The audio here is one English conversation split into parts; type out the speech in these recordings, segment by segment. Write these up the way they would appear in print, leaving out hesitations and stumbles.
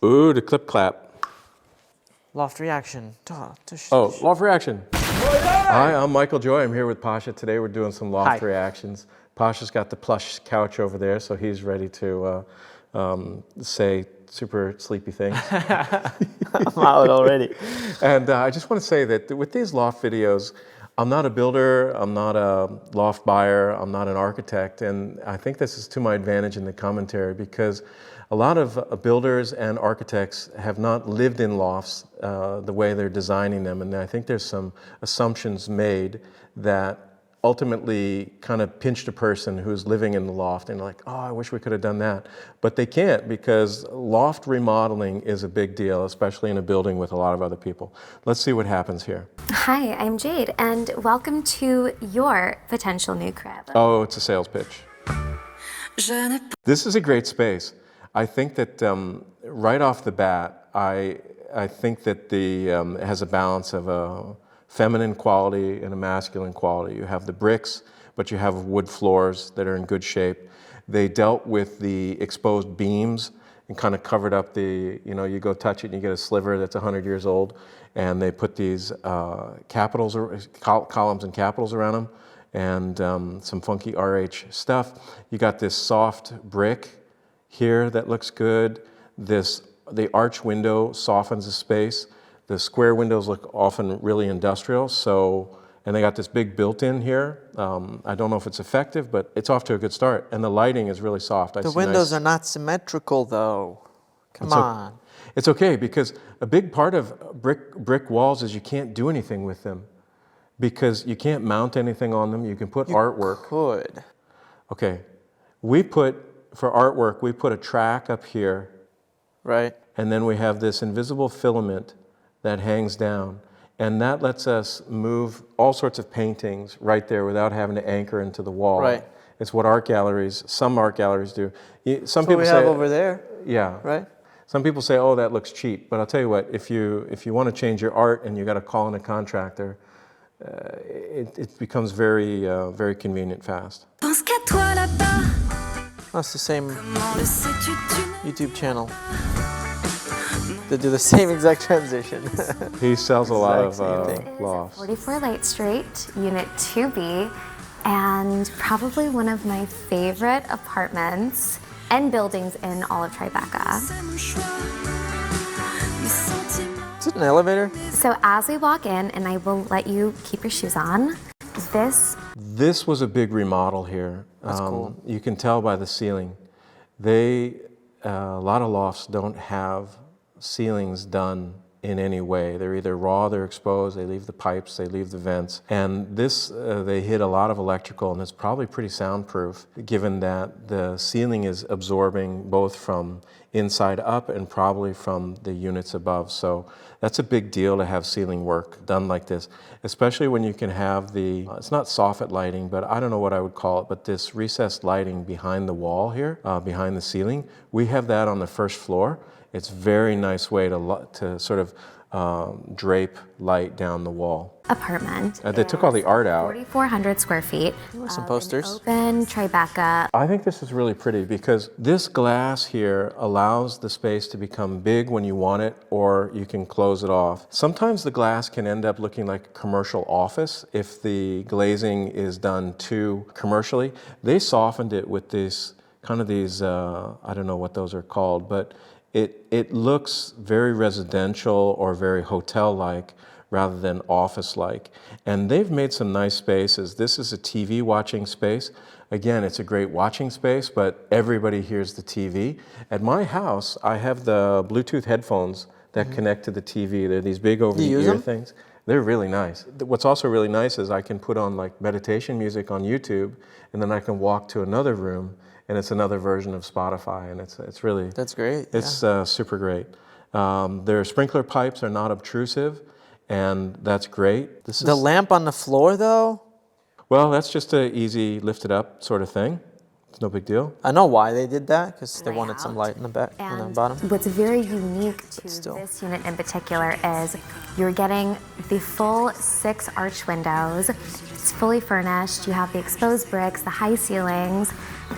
Ooh, the clip clap. Loft reaction. Oh, Loft reaction. Hi, I'm Michael Joy. I'm here with Pasha. Today we're doing some Loft reactions. Pasha's got the plush couch over there, so he's ready to say super sleepy things. I'm out already. And I just want to say that with these Loft videos, I'm not a builder, I'm not a loft buyer, I'm not an architect, and I think this is to my advantage in the commentary because a lot of builders and architects have not lived in lofts the way they're designing them, and I think there's some assumptions made that ultimately kind of pinched a person who's living in the loft and like, oh, I wish we could have done that. But they can't because loft remodeling is a big deal, especially in a building with a lot of other people. Let's see what happens here. Hi, I'm Jade, and welcome to your potential new crib. Oh, it's a sales pitch. This is a great space. I think that right off the bat, I think that it has a balance of a feminine quality and a masculine quality. You have the bricks, but you have wood floors that are in good shape. They dealt with the exposed beams and kind of covered up the, you go touch it and you get a sliver that's 100 years old, and they put these columns and capitals around them, and some funky RH stuff. You got this soft brick here that looks good. The arch window softens the space. The square windows look often really industrial, and they got this big built-in here. I don't know if it's effective, but it's off to a good start. And the lighting is really soft. The windows are not symmetrical, though. Come on. It's okay, because a big part of brick walls is you can't do anything with them, because you can't mount anything on them. You can put artwork. Could. Okay. For artwork, we put a track up here. Right. And then we have this invisible filament that hangs down, and that lets us move all sorts of paintings right there without having to anchor into the wall. Right. It's what some art galleries do. Some people people say over there. Yeah. Right. Some people say, "Oh, that looks cheap," but I'll tell you what: if you want to change your art and you got to call in a contractor, it becomes very very convenient fast. That's the same YouTube channel. They do the same exact transition. He sells a lot of It lofts. is 44 Light Street, Unit 2B, and probably one of my favorite apartments and buildings in all of Tribeca. Is it an elevator? So as we walk in, and I will let you keep your shoes on, This was a big remodel here. That's cool. You can tell by the ceiling. A lot of lofts don't have ceilings done in any way. They're either raw, they're exposed, they leave the pipes, they leave the vents. And this, they hit a lot of electrical, and it's probably pretty soundproof, given that the ceiling is absorbing both from inside up and probably from the units above. So that's a big deal to have ceiling work done like this, especially when you can have it's not soffit lighting, but I don't know what I would call it, but this recessed lighting behind the wall here, behind the ceiling. We have that on the first floor. It's a very nice way to sort of drape light down the wall. apartment. They took all the art out. 4,400 square feet. Some posters. Open Tribeca. I think this is really pretty because this glass here allows the space to become big when you want it, or you can close it off. Sometimes the glass can end up looking like a commercial office if the glazing is done too commercially. They softened it with these I don't know what those are called, but it looks very residential or very hotel-like rather than office-like. And they've made some nice spaces. This is a TV watching space. Again, it's a great watching space, but everybody hears the TV. At my house, I have the Bluetooth headphones that connect to the TV. They're these big over-the-ear things. They're really nice. What's also really nice is I can put on like meditation music on YouTube, and then I can walk to another room, and it's another version of Spotify, and it's really... That's great. It's super great. Their sprinkler pipes are not obtrusive, and that's great. The lamp on the floor, though? Well, that's just an easy lift it up sort of thing. It's no big deal. I know why they did that, because they wanted some light in the back, on the bottom. What's very unique to this unit in particular is you're getting the full 6 arch windows. It's fully furnished. You have the exposed bricks, the high ceilings,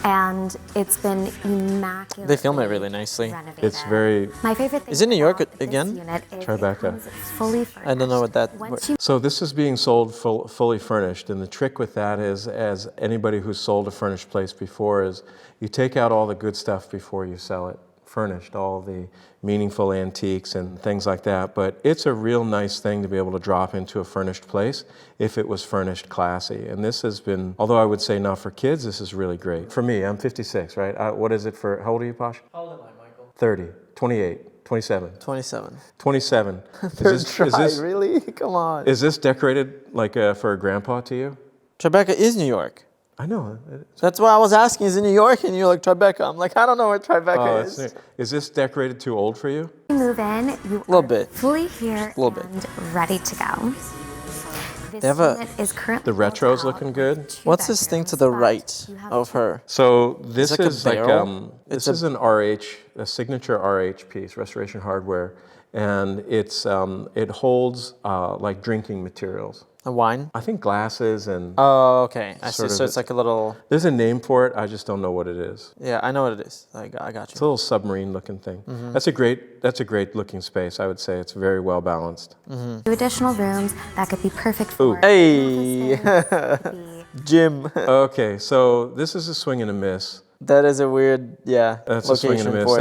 and it's been immaculate. They film it really nicely. It's very... My favorite thing Is it New York about this again? unit is Tribeca. it comes fully furnished. I don't know what that- Once you So this is being sold fully furnished, and the trick with that is, as anybody who's sold a furnished place before, is you take out all the good stuff before you sell it. Furnished, all the meaningful antiques and things like that. But it's a real nice thing to be able to drop into a furnished place if it was furnished classy. And this has been, although I would say not for kids, this is really great. For me, I'm 56, right? What is it for, how old are you, Pasha? How old am I, Michael? 30, 28, 27. 27. 27. Third try, really? Come on. Is this decorated like for a grandpa to you? Tribeca is New York. I know. That's why I was asking, is it New York? And you're like, Tribeca. I'm like, I don't know where Tribeca is. It's is this decorated too old for you? move in, you Little are bit. fully here Little bit. and ready to go. This They have a- unit is currently The retro's built out looking good. with 2 What's this thing to bedrooms, the but right you have of her? So this like a is like barrel? this is an RH, a signature RH piece, Restoration Hardware, and it holds like drinking materials. A wine? I think glasses and Oh, okay. I see. Sort of So it's like a little, there's a name for it. I just don't know what it is. yeah, I know what it is. I got It's you. a little submarine looking thing. That's a great looking space. I would say it's very well balanced. 2 additional rooms that could be perfect for Hey, could be Jim. Okay, so this is a swing and a miss. That is a weird, yeah, That's a swing and a location miss. for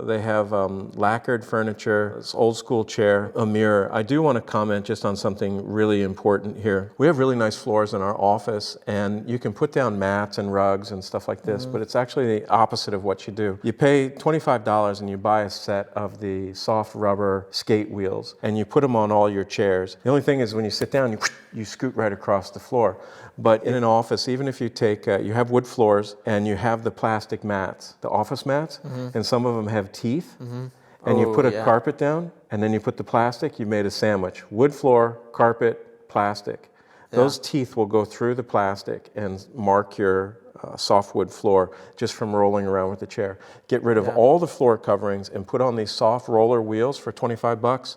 They it. have lacquered furniture, this old school chair, a mirror. I do want to comment just on something really important here. We have really nice floors in our office, and you can put down mats and rugs and stuff like this, but it's actually the opposite of what you do. You pay $25 and you buy a set of the soft rubber skate wheels, and you put them on all your chairs. The only thing is when you sit down, you scoot right across the floor. But in an office, even if you take, you have wood floors and you have the plastic mats, the office mats, and some of them have teeth, and you Oh, put a yeah. carpet down, and then you put the plastic, you made a sandwich. Wood floor, carpet, plastic. Those teeth will go through the plastic and mark your softwood floor just from rolling around with the chair. Get rid of all the floor coverings and put on these soft roller wheels for $25.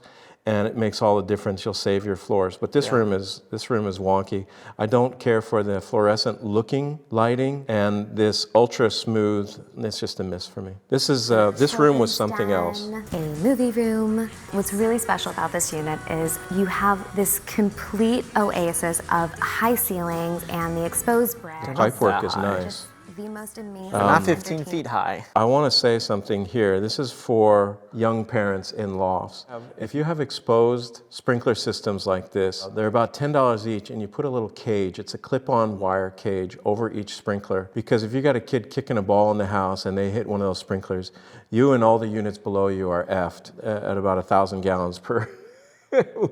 And it makes all the difference. You'll save your floors. But this room is wonky. I don't care for the fluorescent looking lighting and this ultra smooth. It's just a miss for me. This is this room was something else. A movie room. What's really special about this unit is you have this complete oasis of high ceilings and the exposed brick. Pipework is high. nice. The most amazing. Not 15 entertaining- feet high. I want to say something here. This is for young parents in lofts. If you have exposed sprinkler systems like this, they're about $10 each, and you put a little cage. It's a clip-on wire cage over each sprinkler, because if you got a kid kicking a ball in the house and they hit one of those sprinklers, you and all the units below you are effed at about 1,000 gallons per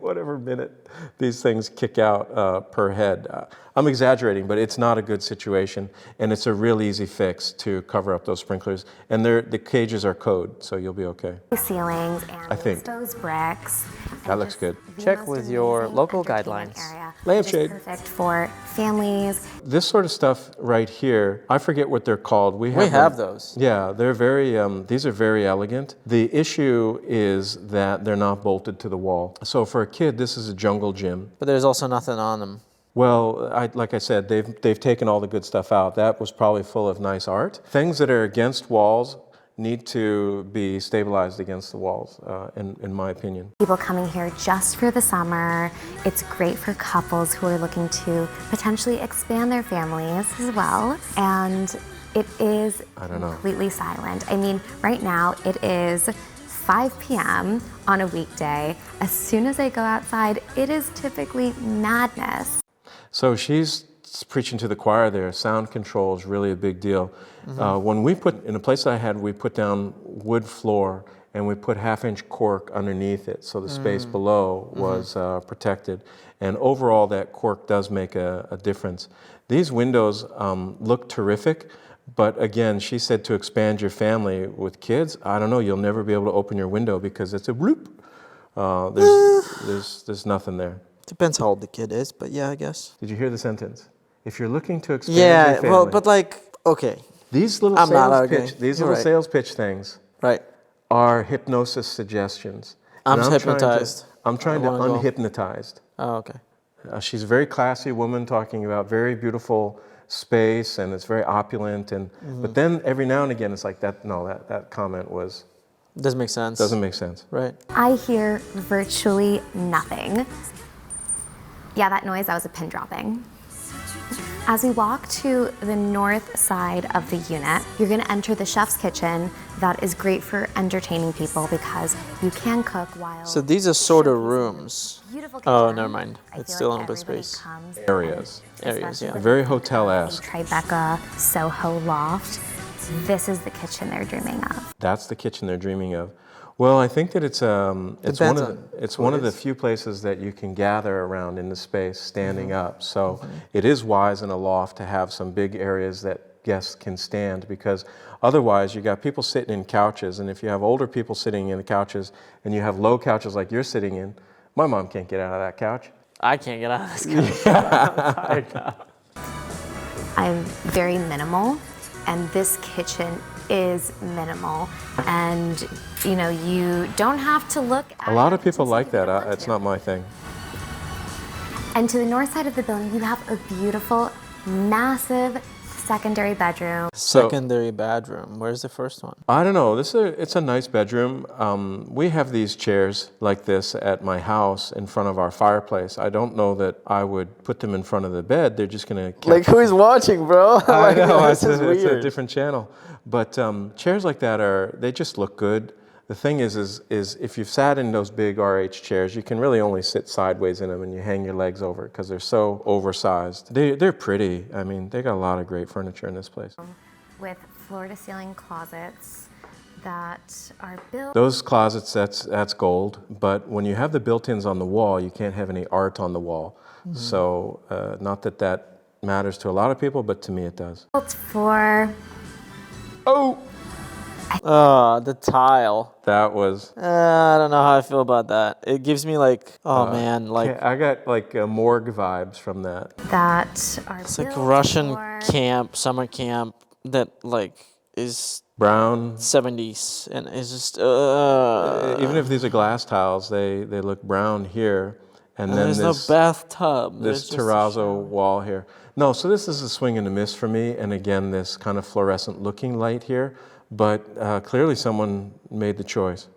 whatever minute these things kick out per head. I'm exaggerating, but it's not a good situation, and it's a real easy fix to cover up those sprinklers. And the cages are code, so you'll be okay. Ceilings and I think. exposed bricks. That looks good. Check with your local guidelines. Lampshade. Perfect for families. This sort of stuff right here, I forget what they're called. We have them- those. Yeah, they're very. These are very elegant. The issue is that they're not bolted to the wall. So for a kid, this is a jungle gym. But there's also nothing on them. Well, like I said, they've taken all the good stuff out. That was probably full of nice art. Things that are against walls need to be stabilized against the walls, in my opinion. People coming here just for the summer. It's great for couples who are looking to potentially expand their families as well. And it is completely silent. I mean, right now it is 5 p.m. on a weekday. As soon as I go outside, it is typically madness. So she's preaching to the choir there. Sound control is really a big deal. When we put, in a place I had, we put down wood floor and we put 1/2-inch cork underneath it, so the space below was protected. And overall, that cork does make a difference. These windows look terrific, but again, she said to expand your family with kids, I don't know, you'll never be able to open your window because it's a bloop. There's nothing there. Depends how old the kid is, but yeah, I guess. Did you hear the sentence? If you're looking to expand your family, well, but like, okay, these little I'm not sales arguing. pitch, these You're little right. sales pitch things right. are hypnosis suggestions. I'm And hypnotized. I'm trying to wanna go. unhypnotized. Oh, okay. She's a very classy woman talking about very beautiful space and it's very opulent. And but then every now and again, it's like that. No, that comment was Doesn't make sense. doesn't make sense. Right. I hear virtually nothing. Yeah, that noise, that was a pin dropping. As we walk to the north side of the unit, you're gonna enter the chef's kitchen. That is great for entertaining people because you can cook while... So these are sort of rooms. Beautiful Oh, kitchen. never mind. I It's feel still like an open everybody space. comes Areas. and Areas, yeah. especially Very in hotel-esque. Tribeca, Soho Loft. This is the kitchen they're dreaming of. That's the kitchen they're dreaming of. Well, I think that it's Depends on one who of it the is. few places that you can gather around in the space standing up. So it is wise in a loft to have some big areas that guests can stand, because otherwise you got people sitting in couches, and if you have older people sitting in the couches and you have low couches like you're sitting in, my mom can't get out of that couch. I can't get out of this couch. I'm very minimal, and this kitchen is minimal. And you know, you don't have to look at A lot of it people to like see if you that. don't want It's to. not my thing. And to the north side of the building, you have a beautiful, massive secondary bedroom. Secondary bedroom. Where's the first one? I don't know. It's a nice bedroom. We have these chairs like this at my house in front of our fireplace. I don't know that I would put them in front of the bed. They're just going to Like, who is watching, bro? I know, This is it's a weird. different channel. But chairs like that they just look good. The thing is if you've sat in those big RH chairs, you can really only sit sideways in them and you hang your legs over because they're so oversized. They're pretty. I mean, they got a lot of great furniture in this place. With floor-to-ceiling closets that are built. Those closets, that's gold. But when you have the built-ins on the wall, you can't have any art on the wall. So not that matters to a lot of people, but to me it does. Built for The tile. That was... I don't know how I feel about that. It gives me like, man, like I got like morgue vibes from that. that are it's like built a Russian for camp, summer camp that like is Brown. 70s and it's just Even if these are glass tiles, they look brown here. And then there's this, no bathtub. this There's just a terrazzo shower. wall here. No, so this is a swing and a miss for me. And again, this kind of fluorescent looking light here. But clearly someone made the choice.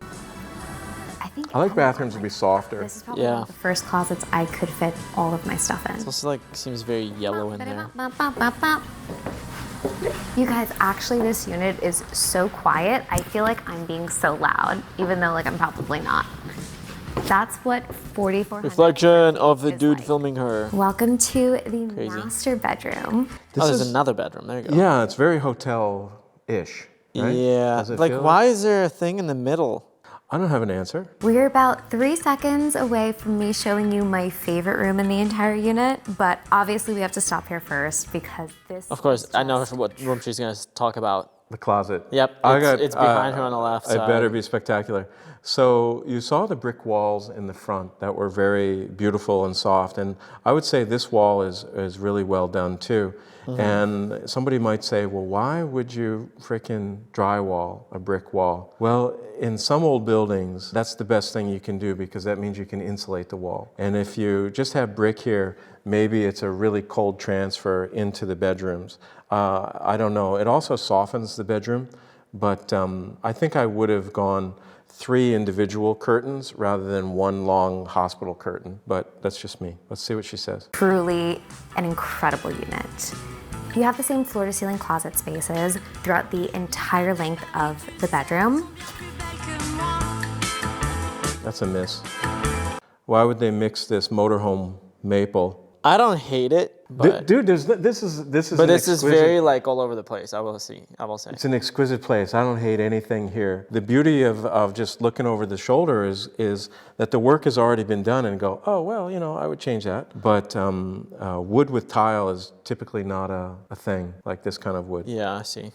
I think I like bathrooms to be softer. this is probably Yeah. one of the first closets I could fit all of my stuff in. It's also like seems very yellow in there. You guys, actually this unit is so quiet. I feel like I'm being so loud, even though like I'm probably not. That's what 4,400 Reflection of the is dude like. filming her. Welcome to the Crazy. master bedroom. This There's is- another bedroom. There you go. Yeah, it's very hotel-ish. Right? Yeah. Does it Like, feel why is there a thing in the middle? I don't have an answer. We're about 3 seconds away from me showing you my favorite room in the entire unit, but obviously we have to stop here first because this Of course, is I know just- what room she's gonna talk about. The closet. Yep, it's behind her on the left It side. better be spectacular. So you saw the brick walls in the front that were very beautiful and soft, and I would say this wall is really well done too. Mm-hmm. And somebody might say, well, why would you frickin' drywall a brick wall? Well, in some old buildings, that's the best thing you can do because that means you can insulate the wall. And if you just have brick here, maybe it's a really cold transfer into the bedrooms. I don't know. It also softens the bedroom, but I think I would have gone 3 individual curtains rather than 1 long hospital curtain, but that's just me. Let's see what she says. Truly an incredible unit. You have the same floor-to-ceiling closet spaces throughout the entire length of the bedroom. That's a miss. Why would they mix this motorhome maple? I don't hate it, but Dude, this is but this is very like all over the place. I will say. It's an exquisite place. I don't hate anything here. The beauty of just looking over the shoulder is that the work has already been done and go, oh, well, you know, I would change that. But wood with tile is typically not a thing, like this kind of wood. Yeah, I see.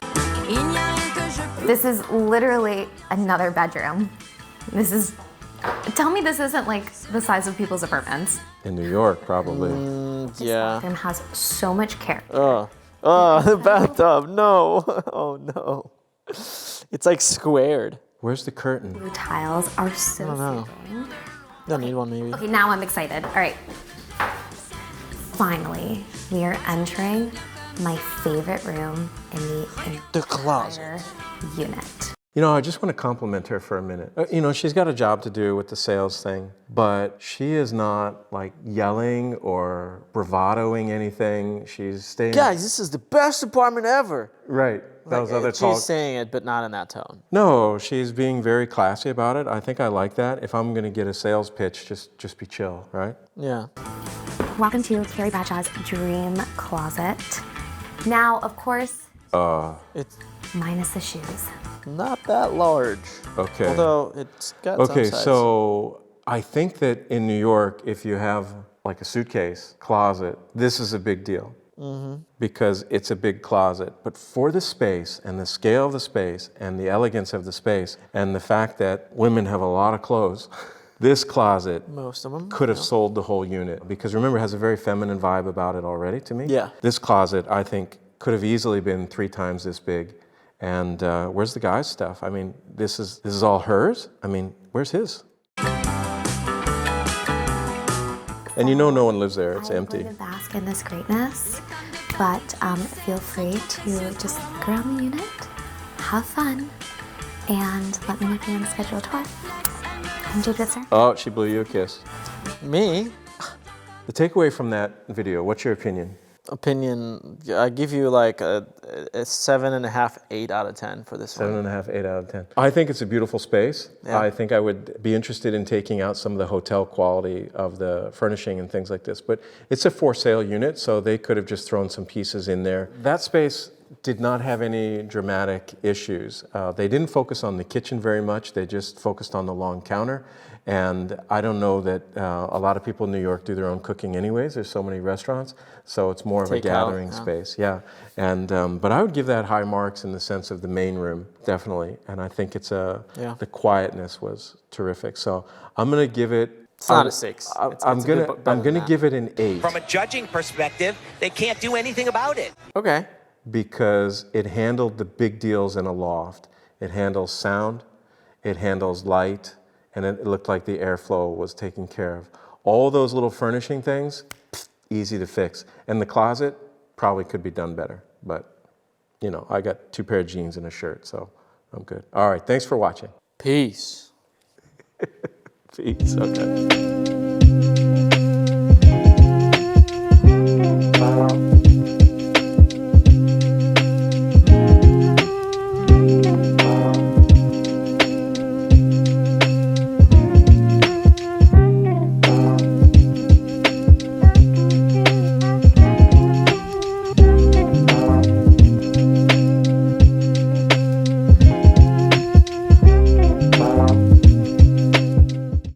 This is literally another bedroom. Tell me this isn't like the size of people's apartments. In New York, probably. Yeah. Bathroom has so much care. Oh, the bathtub. No. Oh no. It's like squared. Where's the curtain? The tiles are so know. soothing. Don't need one maybe. Okay, now I'm excited. All right. Finally, we are entering my favorite room in the entire closet unit. You know, I just want to compliment her for a minute. You know, she's got a job to do with the sales thing, but she is not like yelling or bravadoing anything. She's staying. Guys, this is the best apartment ever. Right. Those Like, other she's talk. saying it, but not in that tone. No, she's being very classy about it. I think I like that. If I'm going to get a sales pitch, just be chill, right? Yeah. Welcome to Carrie Bradshaws dream closet. Now, of course, It's minus the shoes. not that large. Okay. Although it's got Okay, some size. so I think that in New York, if you have like a suitcase closet, this is a big deal because it's a big closet. But for the space and the scale of the space and the elegance of the space and the fact that women have a lot of clothes, this closet Most of them could have sold the whole unit because remember, it has a very feminine vibe about it already to me. Yeah. This closet, I think, could have easily been 3 times this big. And where's the guy's stuff? I mean, this is all hers? I mean, where's his? And you know no one lives there, it's empty. I'm going to bask in this greatness, but feel free to just go around the unit, have fun, and let me know if you want to schedule a tour. I'm Jade Witzer. Oh, she blew you a kiss. Me? The takeaway from that video, what's your opinion? Opinion, I give you like a 7.5, 8 out of 10 for this one. 7.5, 8 out of 10. I think it's a beautiful space. Yeah. I think I would be interested in taking out some of the hotel quality of the furnishing and things like this. But it's a for sale unit, so they could have just thrown some pieces in there. That space did not have any dramatic issues. They didn't focus on the kitchen very much. They just focused on the long counter. And I don't know that a lot of people in New York do their own cooking anyways. There's so many restaurants. So it's more of a gathering space. Yeah. And, but I would give that high marks in the sense of the main room, definitely. And I think it's the quietness was terrific. So I'm going to give it. It's not a 6. I'm going to give it an 8. From a judging perspective, they can't do anything about it. Okay. Because it handled the big deals in a loft. It handles sound, it handles light, and it looked like the airflow was taken care of. All those little furnishing things, easy to fix. And the closet probably could be done better. But, you know, I got 2 pair of jeans and a shirt, so I'm good. All right, thanks for watching. Peace. Peace, okay.